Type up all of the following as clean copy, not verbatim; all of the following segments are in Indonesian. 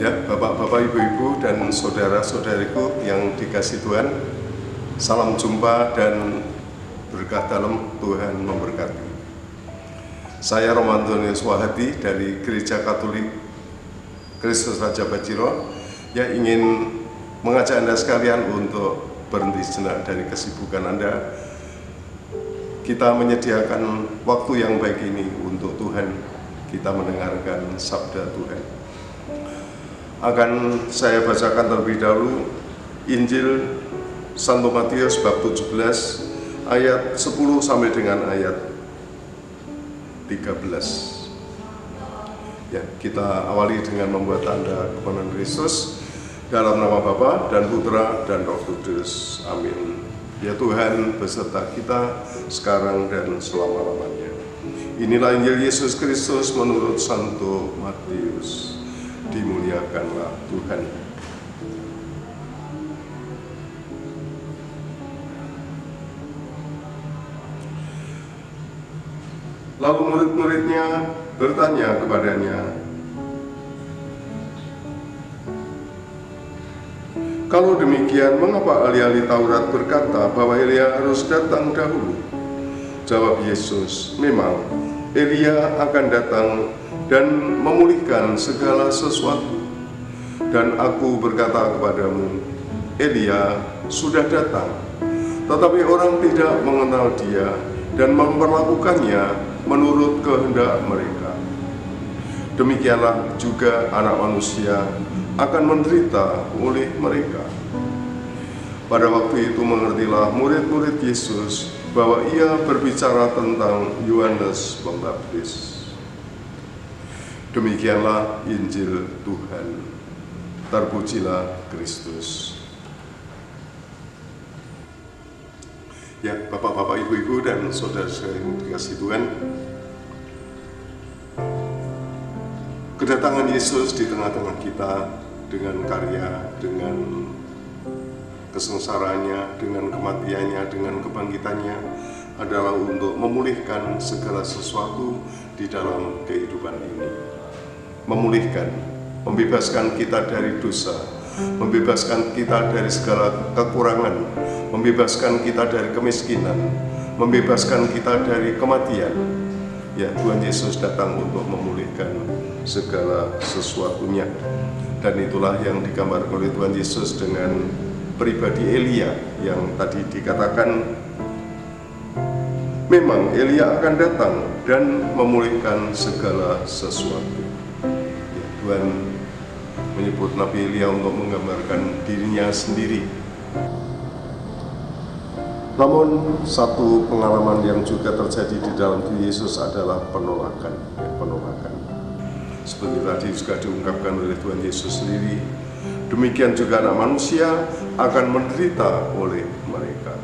Ya, Bapak-bapak, Ibu-ibu, dan saudara-saudariku yang dikasihi Tuhan, salam jumpa dan berkah dalam Tuhan memberkati. Saya Roman Antonius Wahadi dari Gereja Katolik Kristus Raja Bajiro yang ingin mengajak Anda sekalian untuk berhenti sejenak dari kesibukan Anda. Kita menyediakan waktu yang baik ini untuk Tuhan, kita mendengarkan sabda Tuhan. Akan saya bacakan terlebih dahulu Injil Santo Matius bab 17 ayat 10 sampai dengan ayat 13. Ya, kita awali dengan membuat tanda kebenaran Kristus dalam nama Bapa dan Putra dan Roh Kudus. Amin. Ya Tuhan beserta kita sekarang dan selama-lamanya. Inilah Injil Yesus Kristus menurut Santo Matius. Dimuliakanlah Tuhan. Lalu murid-muridnya bertanya kepadanya, "Kalau demikian, mengapa ahli-ahli Taurat berkata bahwa Elia harus datang dahulu?" Jawab Yesus, "Memang Elia akan datang dan memulihkan segala sesuatu. Dan aku berkata kepadamu, Elia sudah datang, tetapi orang tidak mengenal dia dan memperlakukannya menurut kehendak mereka. Demikianlah juga Anak Manusia akan menderita oleh mereka." Pada waktu itu mengertilah murid-murid Yesus bahwa ia berbicara tentang Yohanes Pembaptis. Demikianlah Injil Tuhan. Terpujilah Kristus. Ya, Bapak-bapak, Ibu-ibu, dan saudara-saudara yang dikasihi Tuhan, kedatangan Yesus di tengah-tengah kita dengan karya, dengan kesengsaraannya, dengan kematiannya, dengan kebangkitannya adalah untuk memulihkan segala sesuatu di dalam kehidupan ini. Memulihkan, membebaskan kita dari dosa, membebaskan kita dari segala kekurangan, membebaskan kita dari kemiskinan, membebaskan kita dari kematian. Ya, Tuhan Yesus datang untuk memulihkan segala sesuatunya. Dan itulah yang digambarkan oleh Tuhan Yesus dengan pribadi Elia yang tadi dikatakan, memang Elia akan datang dan memulihkan segala sesuatu. Tuhan menyebut Nabi Elia untuk menggambarkan dirinya sendiri. Namun satu pengalaman yang juga terjadi di dalam diri Yesus adalah penolakan. Seperti tadi juga diungkapkan oleh Tuhan Yesus sendiri, demikian juga Anak Manusia akan menderita oleh mereka.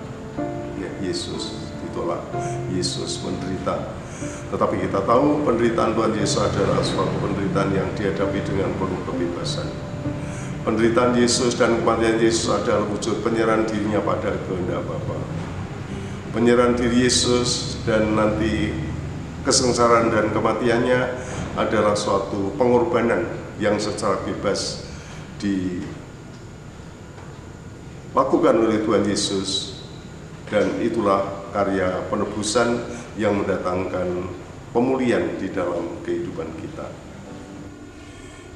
Ya, Yesus ditolak, Yesus menderita. Tetapi kita tahu penderitaan Tuhan Yesus adalah suatu penderitaan yang dihadapi dengan penuh kebebasan. Penderitaan Yesus dan kematian Yesus adalah wujud penyerahan dirinya pada kehendak Bapa. Penyerahan diri Yesus dan nanti kesengsaraan dan kematiannya adalah suatu pengorbanan yang secara bebas dilakukan oleh Tuhan Yesus, dan itulah karya penebusan yang mendatangkan pemulihan di dalam kehidupan kita.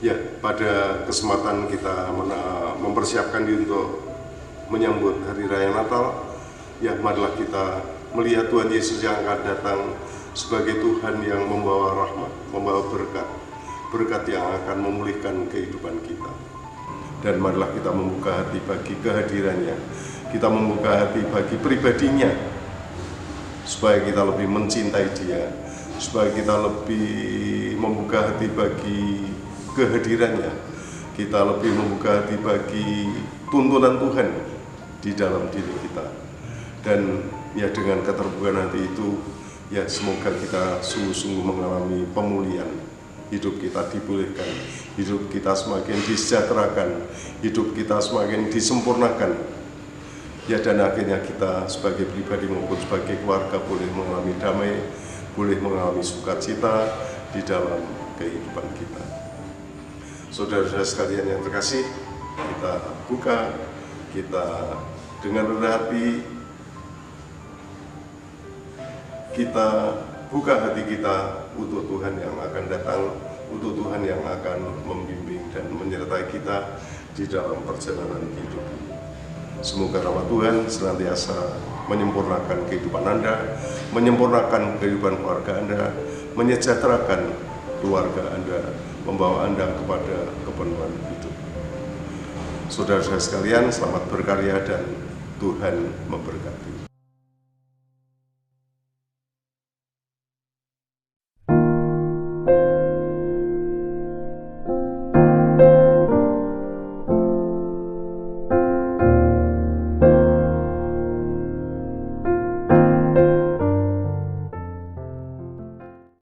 Ya, pada kesempatan kita mempersiapkan diri untuk menyambut Hari Raya Natal, ya marilah kita melihat Tuhan Yesus yang akan datang sebagai Tuhan yang membawa rahmat, membawa berkat yang akan memulihkan kehidupan kita. Dan marilah kita membuka hati bagi kehadirannya, kita membuka hati bagi pribadinya, supaya kita lebih mencintai Dia, supaya kita lebih membuka hati bagi kehadirannya, kita lebih membuka hati bagi tuntunan Tuhan di dalam diri kita. Dan ya, dengan keterbukaan hati itu, ya semoga kita sungguh-sungguh mengalami pemulihan. Hidup kita dipulihkan, hidup kita semakin disejahterakan, hidup kita semakin disempurnakan. Ya, dan akhirnya kita sebagai pribadi maupun sebagai keluarga boleh mengalami damai, boleh mengalami sukacita di dalam kehidupan kita. Saudara-saudara sekalian yang terkasih, kita buka, kita dengan rendah hati, kita buka hati kita untuk Tuhan yang akan datang, untuk Tuhan yang akan membimbing dan menyertai kita di dalam perjalanan hidup ini. Semoga rahmat Tuhan senantiasa menyempurnakan kehidupan Anda, menyempurnakan kehidupan keluarga Anda, menyejahterakan keluarga Anda, membawa Anda kepada kepenuhan hidup. Saudara-saudara sekalian, selamat berkarya dan Tuhan memberkati.